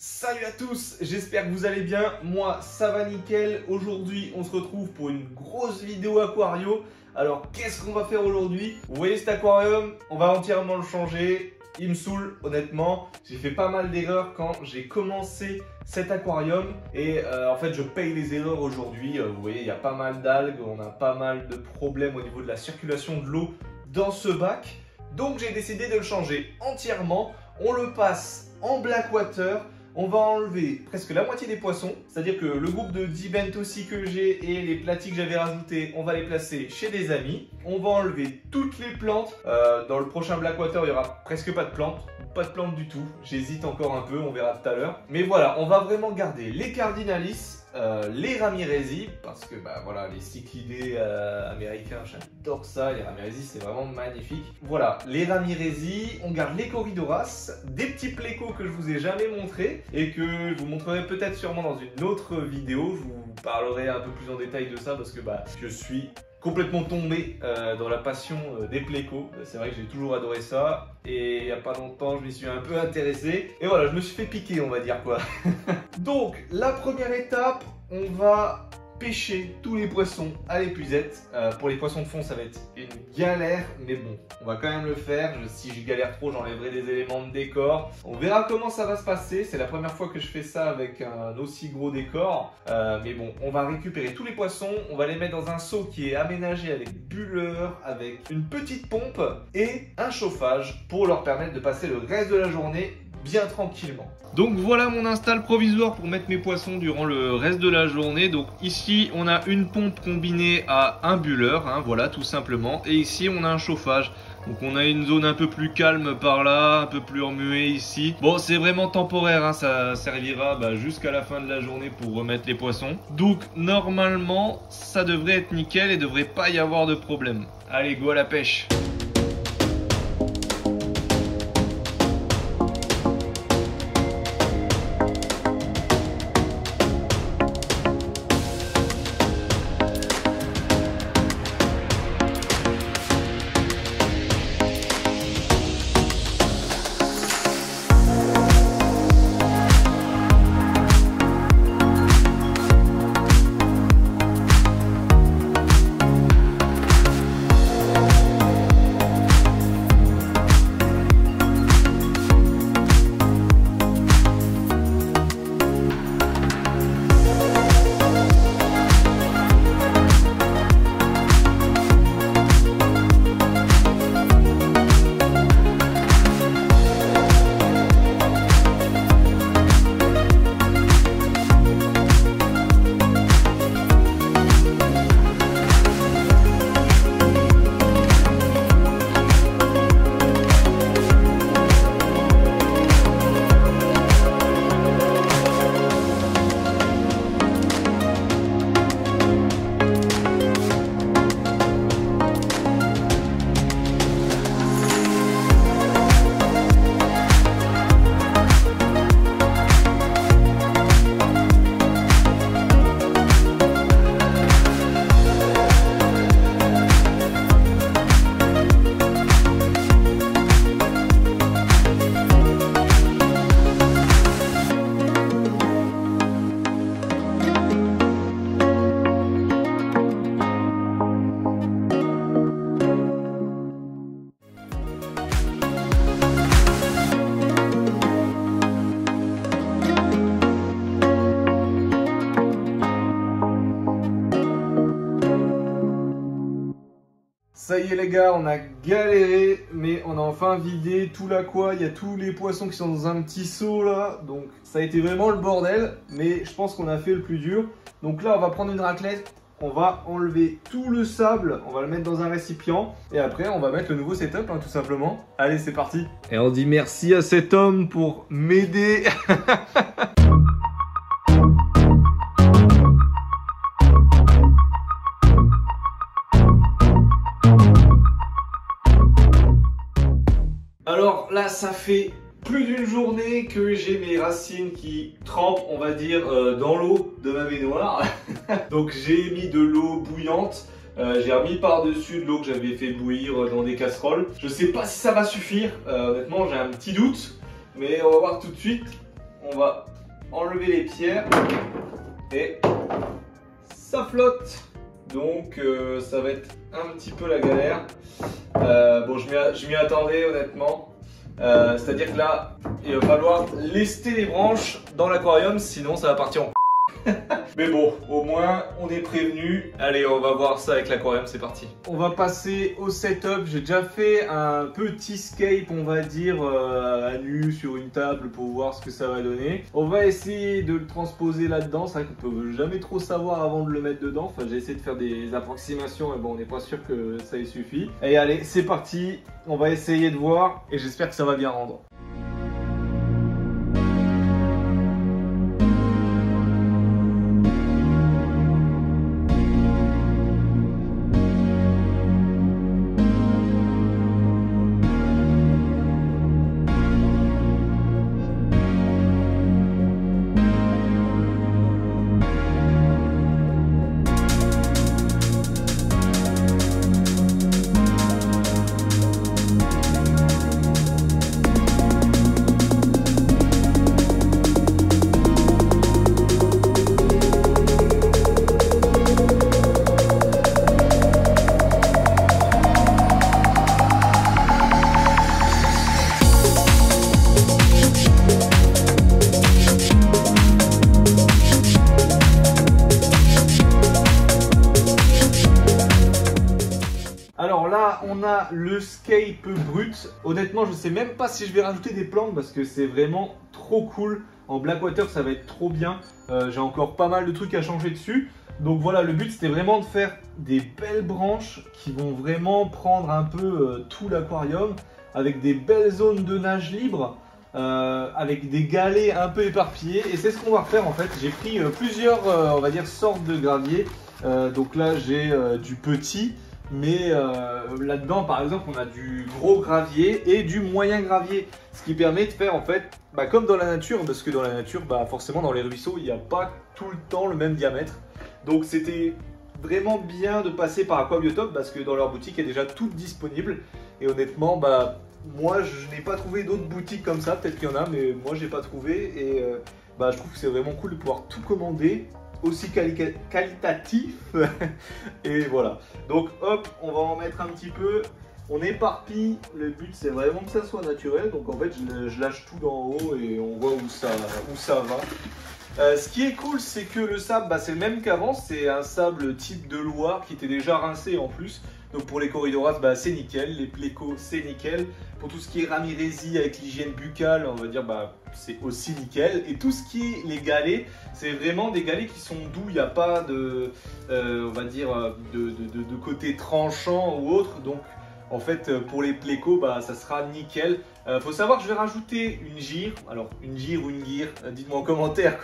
Salut à tous, j'espère que vous allez bien, moi ça va nickel. Aujourd'hui on se retrouve pour une grosse vidéo aquario. Alors qu'est-ce qu'on va faire aujourd'hui? Vous voyez cet aquarium, on va entièrement le changer. Il me saoule honnêtement, j'ai fait pas mal d'erreurs quand j'ai commencé cet aquarium et en fait je paye les erreurs aujourd'hui. Vous voyez il y a pas mal d'algues, on a pas mal de problèmes au niveau de la circulation de l'eau dans ce bac. Donc j'ai décidé de le changer entièrement, on le passe en blackwater. On va enlever presque la moitié des poissons, c'est-à-dire que le groupe de 10 bent aussi que j'ai et les platis que j'avais rajoutés, on va les placer chez des amis. On va enlever toutes les plantes. Dans le prochain Blackwater, il n'y aura presque pas de plantes du tout. J'hésite encore un peu, on verra tout à l'heure. Mais voilà, on va vraiment garder les Cardinalis, les Ramirezi, parce que bah voilà, les cichlidés américains, j'adore ça. Les Ramirezi, c'est vraiment magnifique. Voilà, les Ramirezi, on garde les Corydoras, des petits plécos que je vous ai jamais montré et que je vous montrerai peut-être sûrement dans une autre vidéo. Je vous parlerai un peu plus en détail de ça parce que bah, je suis complètement tombé dans la passion des plécos. C'est vrai que j'ai toujours adoré ça et il n'y a pas longtemps je m'y suis un peu intéressé et voilà, je me suis fait piquer, on va dire quoi. Donc la première étape, on va pêcher tous les poissons à l'épuisette. Pour les poissons de fond, ça va être une galère, mais bon, on va quand même le faire. Si je galère trop, j'enlèverai des éléments de décor. On verra comment ça va se passer. C'est la première fois que je fais ça avec un aussi gros décor. Mais bon, on va récupérer tous les poissons. On va les mettre dans un seau qui est aménagé avec bulleur, avec une petite pompe et un chauffage pour leur permettre de passer le reste de la journée bien tranquillement. Donc voilà mon install provisoire pour mettre mes poissons durant le reste de la journée. Donc ici on a une pompe combinée à un bulleur, hein, voilà tout simplement. Et ici on a un chauffage. Donc on a une zone un peu plus calme par là, un peu plus remuée ici. Bon c'est vraiment temporaire, hein, ça servira jusqu'à la fin de la journée pour remettre les poissons. Donc normalement ça devrait être nickel et devrait pas y avoir de problème. Allez go à la pêche! Ça y est les gars, on a galéré, mais on a enfin vidé tout l'aqua. Il y a tous les poissons qui sont dans un petit seau là. Donc ça a été vraiment le bordel, mais je pense qu'on a fait le plus dur. Donc là on va prendre une raclette, on va enlever tout le sable, on va le mettre dans un récipient. Et après on va mettre le nouveau setup hein, tout simplement. Allez c'est parti. Et on dit merci à cet homme pour m'aider. Alors là, ça fait plus d'une journée que j'ai mes racines qui trempent, on va dire, dans l'eau de ma baignoire. Donc j'ai mis de l'eau bouillante. J'ai remis par-dessus de l'eau que j'avais fait bouillir dans des casseroles. Je sais pas si ça va suffire. Honnêtement, j'ai un petit doute. Mais on va voir tout de suite. On va enlever les pierres et ça flotte. Donc ça va être un petit peu la galère. Bon, je m'y attendais honnêtement. C'est-à-dire que là, il va falloir lester les branches dans l'aquarium, sinon ça va partir en Mais bon, au moins on est prévenu. Allez, on va voir ça avec l'aquarium, c'est parti. On va passer au setup. J'ai déjà fait un petit scape, on va dire, à nu sur une table pour voir ce que ça va donner. On va essayer de le transposer là-dedans. C'est vrai qu'on peut jamais trop savoir avant de le mettre dedans. Enfin, j'ai essayé de faire des approximations, mais bon, on n'est pas sûr que ça y suffit. Et allez, c'est parti. On va essayer de voir et j'espère que ça va bien rendre. Alors là, on a le scape brut. Honnêtement, je sais même pas si je vais rajouter des plantes parce que c'est vraiment trop cool. En Blackwater, ça va être trop bien. J'ai encore pas mal de trucs à changer dessus. Donc voilà, le but c'était vraiment de faire des belles branches qui vont vraiment prendre un peu tout l'aquarium avec des belles zones de nage libre. Avec des galets un peu éparpillés, et c'est ce qu'on va refaire en fait. J'ai pris plusieurs on va dire sortes de gravier. Donc là j'ai du petit, mais là-dedans par exemple on a du gros gravier et du moyen gravier, ce qui permet de faire en fait comme dans la nature, parce que dans la nature forcément dans les ruisseaux il n'y a pas tout le temps le même diamètre. Donc c'était vraiment bien de passer par Aquabiotop parce que dans leur boutique il y a déjà tout disponible, et honnêtement moi je n'ai pas trouvé d'autres boutiques comme ça. Peut-être qu'il y en a, mais moi j'ai pas trouvé, et je trouve que c'est vraiment cool de pouvoir tout commander, aussi qualitatif. Et voilà, donc hop, on va en mettre un petit peu, on éparpille. Le but c'est vraiment que ça soit naturel, donc en fait je lâche tout d'en haut et on voit où ça va. Ce qui est cool, c'est que le sable, c'est le même qu'avant, c'est un sable type de Loire qui était déjà rincé en plus. Donc pour les Corydoras, c'est nickel, les plécos c'est nickel. Pour tout ce qui est ramirésie avec l'hygiène buccale, on va dire c'est aussi nickel. Et tout ce qui est les galets, c'est vraiment des galets qui sont doux, il n'y a pas de, on va dire, de côté tranchant ou autre. Donc en fait pour les plécos, ça sera nickel. Faut savoir que je vais rajouter une gire. Alors une gire ou une guire, dites-moi en commentaire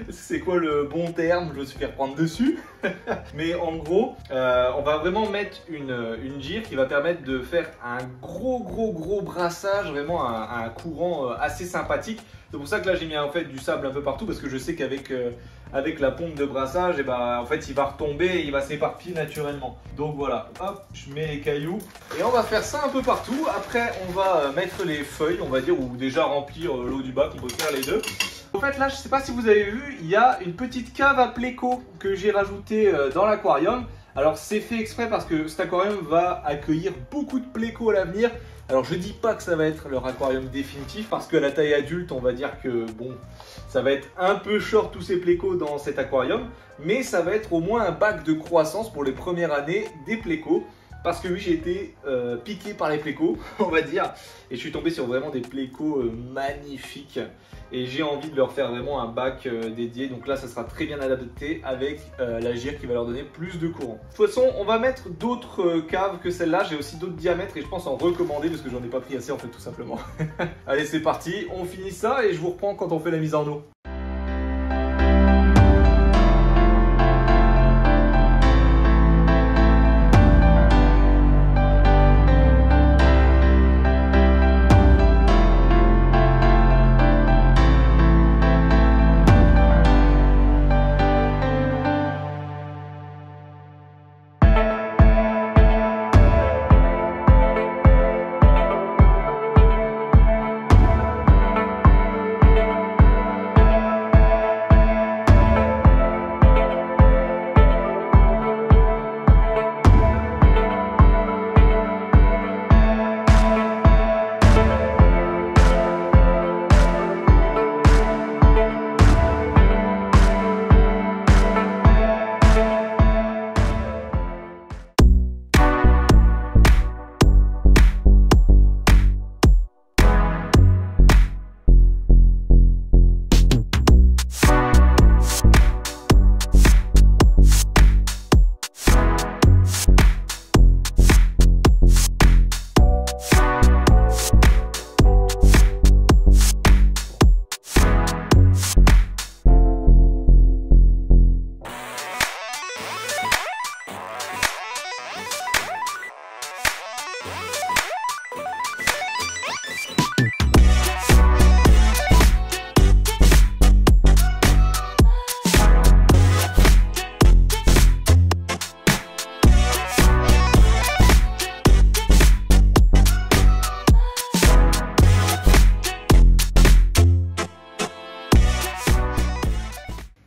c'est quoi le bon terme, je me suis fait reprendre dessus. Mais en gros, on va vraiment mettre une gire qui va permettre de faire un gros brassage, vraiment un courant assez sympathique. C'est pour ça que là j'ai mis en fait du sable un peu partout, parce que je sais qu'avec avec la pompe de brassage, en fait il va retomber et il va s'éparpiller naturellement. Donc voilà, hop, je mets les cailloux et on va faire ça un peu partout. Après on va mettre les feuilles, on va dire, ou déjà remplir l'eau du bac, on peut faire les deux. En fait là, je sais pas si vous avez vu, il y a une petite cave à pléco que j'ai rajoutée dans l'aquarium. Alors c'est fait exprès parce que cet aquarium va accueillir beaucoup de plécos à l'avenir. Alors je dis pas que ça va être leur aquarium définitif, parce que la taille adulte, on va dire que bon, ça va être un peu short tous ces plécos dans cet aquarium, mais ça va être au moins un bac de croissance pour les premières années des plécos. Parce que oui, j'ai été piqué par les plécos, on va dire, et je suis tombé sur vraiment des plécos magnifiques. Et j'ai envie de leur faire vraiment un bac dédié. Donc là, ça sera très bien adapté avec la gire qui va leur donner plus de courant. De toute façon, on va mettre d'autres caves que celle-là. J'ai aussi d'autres diamètres et je pense en recommander parce que j'en ai pas pris assez en fait, tout simplement. Allez, c'est parti, on finit ça et je vous reprends quand on fait la mise en eau.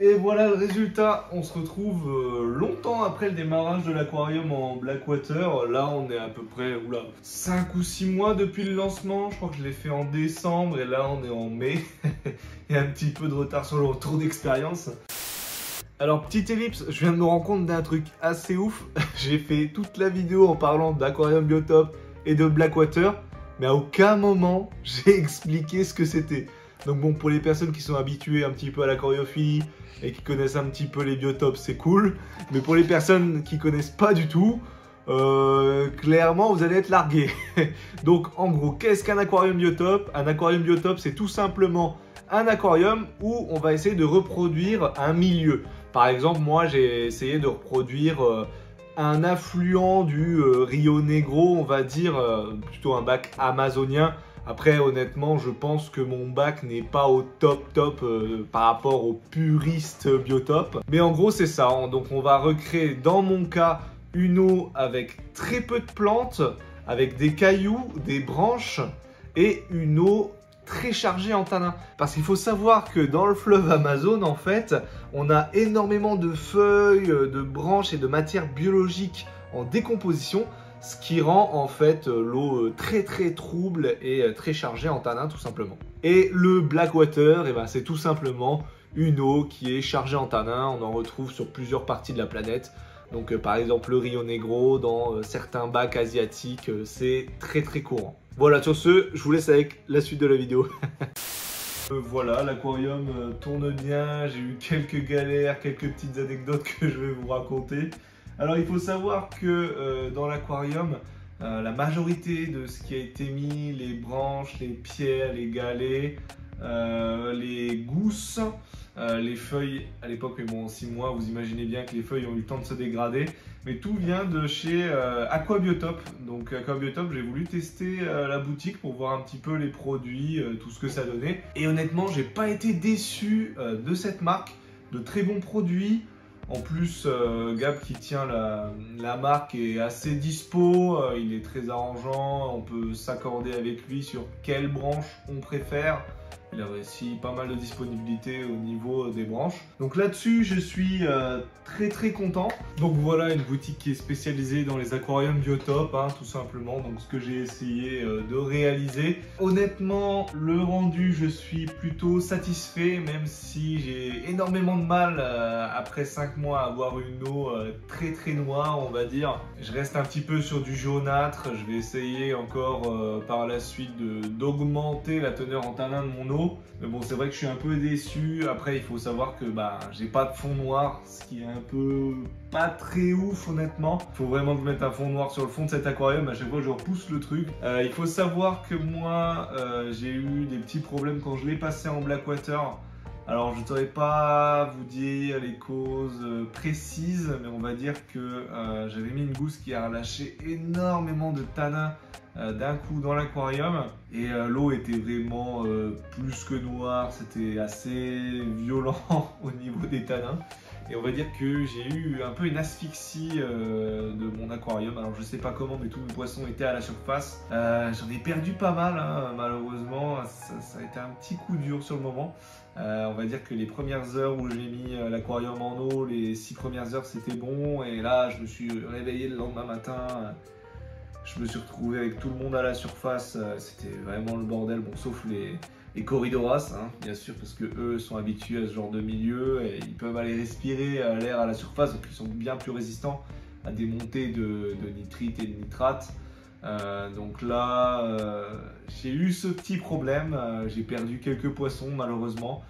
Et voilà le résultat, on se retrouve longtemps après le démarrage de l'aquarium en Blackwater. Là on est à peu près 5 ou 6 mois depuis le lancement, je crois que je l'ai fait en décembre et là on est en mai. Il y a un petit peu de retard sur le retour d'expérience. Alors petite ellipse, je viens de me rendre compte d'un truc assez ouf. J'ai fait toute la vidéo en parlant d'aquarium biotope et de Blackwater, mais à aucun moment j'ai expliqué ce que c'était. Donc bon, pour les personnes qui sont habituées un petit peu à l'aquariophilie et qui connaissent un petit peu les biotopes, c'est cool. Mais pour les personnes qui connaissent pas du tout, clairement vous allez être largués. Donc en gros, qu'est-ce qu'un aquarium biotope? Un aquarium biotope, c'est tout simplement un aquarium où on va essayer de reproduire un milieu. Par exemple, moi j'ai essayé de reproduire un affluent du Rio Negro, on va dire, plutôt un bac amazonien. Après, honnêtement, je pense que mon bac n'est pas au top par rapport aux puristes biotopes. Mais en gros, c'est ça. Donc, on va recréer, dans mon cas, une eau avec très peu de plantes, avec des cailloux, des branches et une eau très chargée en tanins. Parce qu'il faut savoir que dans le fleuve Amazon, en fait, on a énormément de feuilles, de branches et de matières biologiques en décomposition, ce qui rend en fait l'eau très trouble et très chargée en tanins tout simplement. Et le Blackwater, c'est tout simplement une eau qui est chargée en tanins. On en retrouve sur plusieurs parties de la planète. Donc par exemple le Rio Negro, dans certains bacs asiatiques, c'est très courant. Voilà, sur ce, je vous laisse avec la suite de la vidéo. Voilà, l'aquarium tourne bien, j'ai eu quelques galères, quelques petites anecdotes que je vais vous raconter. Alors il faut savoir que dans l'aquarium, la majorité de ce qui a été mis, les branches, les pierres, les galets, les gousses, les feuilles, à l'époque, mais bon, en 6 mois, vous imaginez bien que les feuilles ont eu le temps de se dégrader. Mais tout vient de chez Aquabiotope. Donc Aquabiotope, j'ai voulu tester la boutique pour voir un petit peu les produits, tout ce que ça donnait. Et honnêtement, j'ai pas été déçu de cette marque, de très bons produits. En plus, Gab qui tient la marque est assez dispo, il est très arrangeant, on peut s'accorder avec lui sur quelle branche on préfère. Il a aussi pas mal de disponibilité au niveau des branches. Donc là-dessus, je suis très content. Donc voilà, une boutique qui est spécialisée dans les aquariums biotopes, tout simplement. Donc ce que j'ai essayé de réaliser. Honnêtement, le rendu, je suis plutôt satisfait, même si j'ai énormément de mal après 5 mois à avoir une eau très noire, on va dire. Je reste un petit peu sur du jaunâtre. Je vais essayer encore par la suite d'augmenter la teneur en tanin de mon eau. Mais bon, c'est vrai que je suis un peu déçu. Après, il faut savoir que j'ai pas de fond noir, ce qui est un peu pas très ouf honnêtement. Il faut vraiment que je mette un fond noir sur le fond de cet aquarium. À chaque fois, je repousse le truc. Il faut savoir que moi, j'ai eu des petits problèmes quand je l'ai passé en Blackwater. Alors, je ne saurais pas vous dire les causes précises, mais on va dire que j'avais mis une gousse qui a relâché énormément de tanins d'un coup dans l'aquarium et l'eau était vraiment plus que noire, c'était assez violent au niveau des tanins et on va dire que j'ai eu un peu une asphyxie de mon aquarium. Alors je sais pas comment, mais tous mes poissons étaient à la surface. J'en ai perdu pas mal malheureusement, ça a été un petit coup dur sur le moment. On va dire que les premières heures où j'ai mis l'aquarium en eau, les 6 premières heures c'était bon et là je me suis réveillé le lendemain matin. Je me suis retrouvé avec tout le monde à la surface, c'était vraiment le bordel, bon, sauf les corridoras, bien sûr, parce que eux sont habitués à ce genre de milieu et ils peuvent aller respirer l'air à la surface, donc ils sont bien plus résistants à des montées de nitrite et de nitrate. Donc là, j'ai eu ce petit problème, j'ai perdu quelques poissons malheureusement.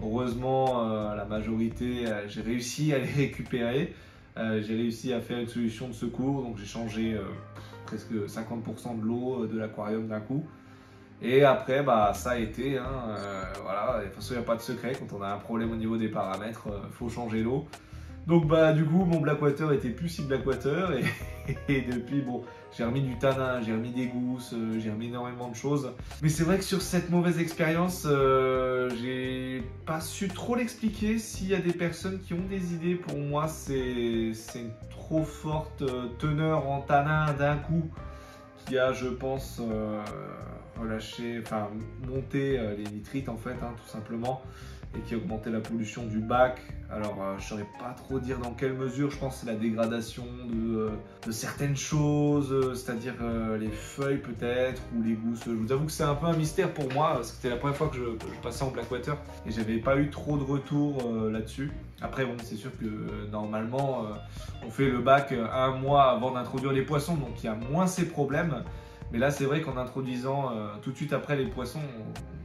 Heureusement, la majorité, j'ai réussi à les récupérer. J'ai réussi à faire une solution de secours, donc j'ai changé presque 50% de l'eau de l'aquarium d'un coup. Et après, ça a été, voilà, de toute façon il n'y a pas de secret, quand on a un problème au niveau des paramètres, il faut changer l'eau. Donc du coup, mon Blackwater était plus si Blackwater et depuis, bon, j'ai remis du tanin, j'ai remis des gousses, j'ai remis énormément de choses. Mais c'est vrai que sur cette mauvaise expérience, j'ai pas su trop l'expliquer. S'il y a des personnes qui ont des idées, pour moi, c'est une trop forte teneur en tanin d'un coup qui a, je pense, relâché, enfin monter les nitrites en fait, hein, tout simplement, et qui augmentait la pollution du bac. Alors je ne saurais pas trop dire dans quelle mesure, je pense que c'est la dégradation de certaines choses, c'est-à-dire les feuilles peut-être, ou les gousses. Je vous avoue que c'est un peu un mystère pour moi, c'était la première fois que je passais en Blackwater, et j'avais pas eu trop de retours là-dessus. Après bon, c'est sûr que normalement on fait le bac un mois avant d'introduire les poissons, donc il y a moins ces problèmes. Mais là, c'est vrai qu'en introduisant tout de suite après les poissons,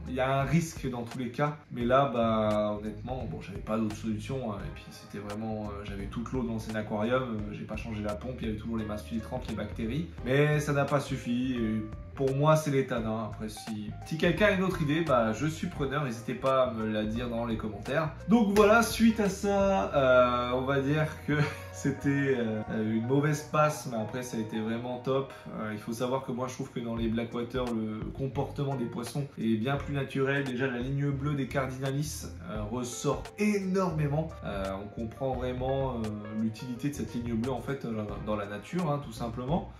il y a un risque dans tous les cas. Mais là, bah, honnêtement, bon, j'avais pas d'autre solution. Et puis, c'était vraiment, j'avais toute l'eau dans l'ancien aquarium. J'ai pas changé la pompe. Il y avait toujours les masses filtrantes, les bactéries. Mais ça n'a pas suffi. Et pour moi, c'est l'éthanol. Après, si quelqu'un a une autre idée, bah, je suis preneur. N'hésitez pas à me la dire dans les commentaires. Donc voilà, suite à ça, on va dire que c'était une mauvaise passe, mais après ça a été vraiment top. Il faut savoir que moi je trouve que dans les Blackwater, le comportement des poissons est bien plus naturel. Déjà la ligne bleue des Cardinalis ressort énormément. On comprend vraiment l'utilité de cette ligne bleue en fait dans la nature, hein, tout simplement.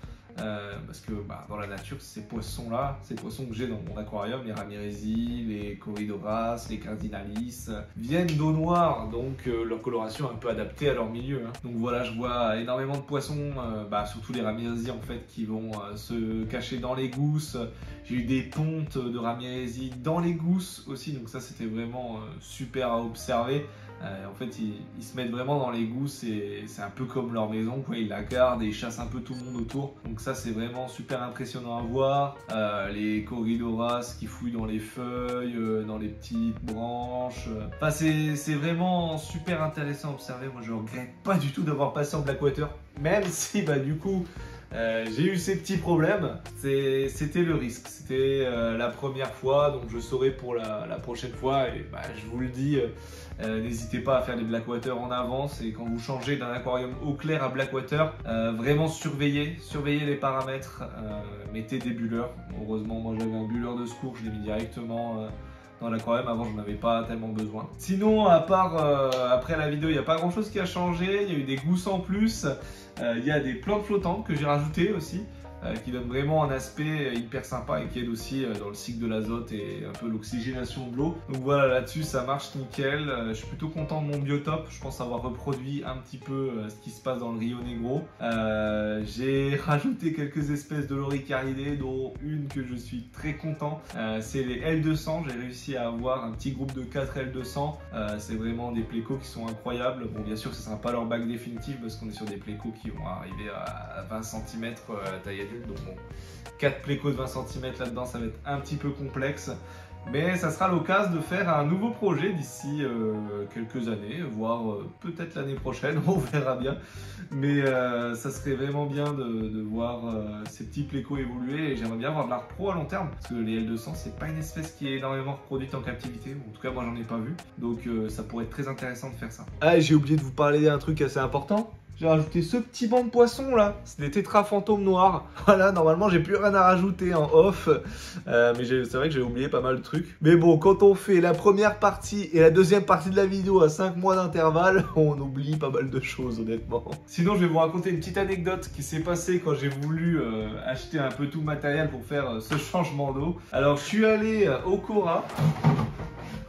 Parce que bah, dans la nature, ces poissons-là, ces poissons que j'ai dans mon aquarium, les Ramirezi, les Corydoras, les Cardinalis, viennent d'eau noire, donc leur coloration est un peu adaptée à leur milieu. Hein. Donc voilà, je vois énormément de poissons, surtout les Ramirezi en fait, qui vont se cacher dans les gousses. J'ai eu des pontes de Ramirezi dans les gousses aussi, donc ça c'était vraiment super à observer. En fait, ils se mettent vraiment dans les gousses et c'est un peu comme leur maison, quoi. Ils la gardent et ils chassent un peu tout le monde autour. Donc ça, c'est vraiment super impressionnant à voir. Les Corydoras qui fouillent dans les feuilles, dans les petites branches. Enfin, c'est vraiment super intéressant à observer. Moi, je regrette pas du tout d'avoir passé en Blackwater, même si, bah, du coup, j'ai eu ces petits problèmes. C'était le risque. C'était la première fois, donc je saurai pour la prochaine fois. Et bah, je vous le dis, n'hésitez pas à faire des Blackwater en avance. Et quand vous changez d'un aquarium eau claire à Blackwater, vraiment surveillez les paramètres. Mettez des bulleurs. Heureusement, moi j'avais un bulleur de secours, je l'ai mis directement dans l'aquarium. Avant, je n'en avais pas tellement besoin. Sinon, à part après la vidéo, il n'y a pas grand chose qui a changé. Il y a eu des gousses en plus. Il y a des plantes flottantes que j'ai rajoutées aussi, qui donnent vraiment un aspect hyper sympa et qui aident aussi dans le cycle de l'azote et un peu l'oxygénation de l'eau. Donc voilà, là-dessus ça marche nickel. Je suis plutôt content de mon biotope. Je pense avoir reproduit un petit peu ce qui se passe dans le Rio Negro. J'ai rajouté quelques espèces de loricaridés, dont une que je suis très content. C'est les L200. J'ai réussi à avoir un petit groupe de 4 L200. C'est vraiment des plécos qui sont incroyables. Bon, bien sûr, ce ne sera pas leur bac définitif parce qu'on est sur des plécos qui vont arriver à 20 cm taille adulte. Donc bon, 4 plécos de 20 cm là-dedans, ça va être un petit peu complexe. Mais ça sera l'occasion de faire un nouveau projet d'ici quelques années, voire peut-être l'année prochaine, on verra bien. Mais ça serait vraiment bien de voir ces petits plécos évoluer et j'aimerais bien avoir de la repro à long terme. Parce que les L200, c'est pas une espèce qui est énormément reproduite en captivité. En tout cas, moi j'en ai pas vu. Donc ça pourrait être très intéressant de faire ça. Ah, j'ai oublié de vous parler d'un truc assez important. J'ai rajouté ce petit banc de poissons là, c'est des tétras fantômes noirs. Voilà, normalement j'ai plus rien à rajouter en off, mais c'est vrai que j'ai oublié pas mal de trucs. Mais bon, quand on fait la première partie et la deuxième partie de la vidéo à 5 mois d'intervalle, on oublie pas mal de choses honnêtement. Sinon, je vais vous raconter une petite anecdote qui s'est passée quand j'ai voulu acheter un peu tout le matériel pour faire ce changement d'eau. Alors, je suis allé au Cora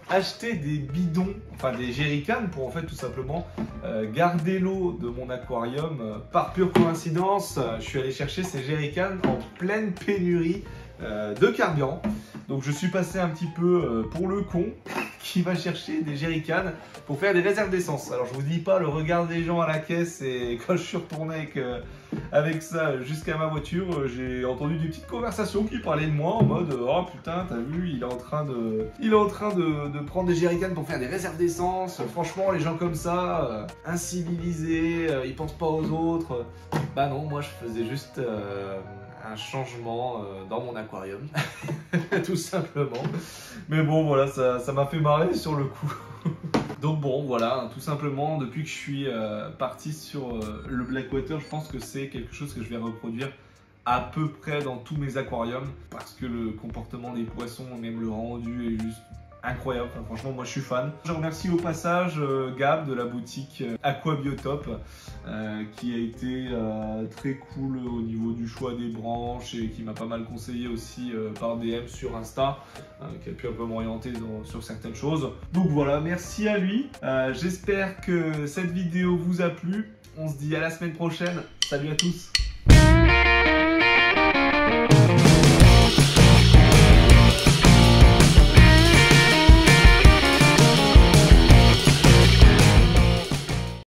acheter des bidons, enfin des jerrycans pour en fait tout simplement garder l'eau de mon aquarium. Par pure coïncidence, je suis allé chercher ces jerrycans en pleine pénurie de carburant. Donc je suis passé un petit peu pour le con qui va chercher des jerrycans pour faire des réserves d'essence. Alors je vous dis pas le regard des gens à la caisse, et quand je suis retourné avec ça jusqu'à ma voiture, j'ai entendu des petites conversations qui parlaient de moi en mode oh putain, t'as vu, il est en train de prendre des jerrycans pour faire des réserves d'essence. Franchement, les gens comme ça, incivilisés, ils pensent pas aux autres. Bah non, moi je faisais juste un changement dans mon aquarium, tout simplement. Mais bon, voilà, ça m'a fait marrer sur le coup. Donc bon, voilà, tout simplement, depuis que je suis parti sur le Blackwater, je pense que c'est quelque chose que je vais reproduire à peu près dans tous mes aquariums, parce que le comportement des poissons, même le rendu, est juste incroyable. Enfin, franchement, moi je suis fan. Je remercie au passage Gab de la boutique Aquabiotope qui a été très cool au niveau du choix des branches et qui m'a pas mal conseillé aussi par DM sur Insta, qui a pu un peu m'orienter sur certaines choses. Donc voilà, merci à lui. J'espère que cette vidéo vous a plu. On se dit à la semaine prochaine. Salut à tous.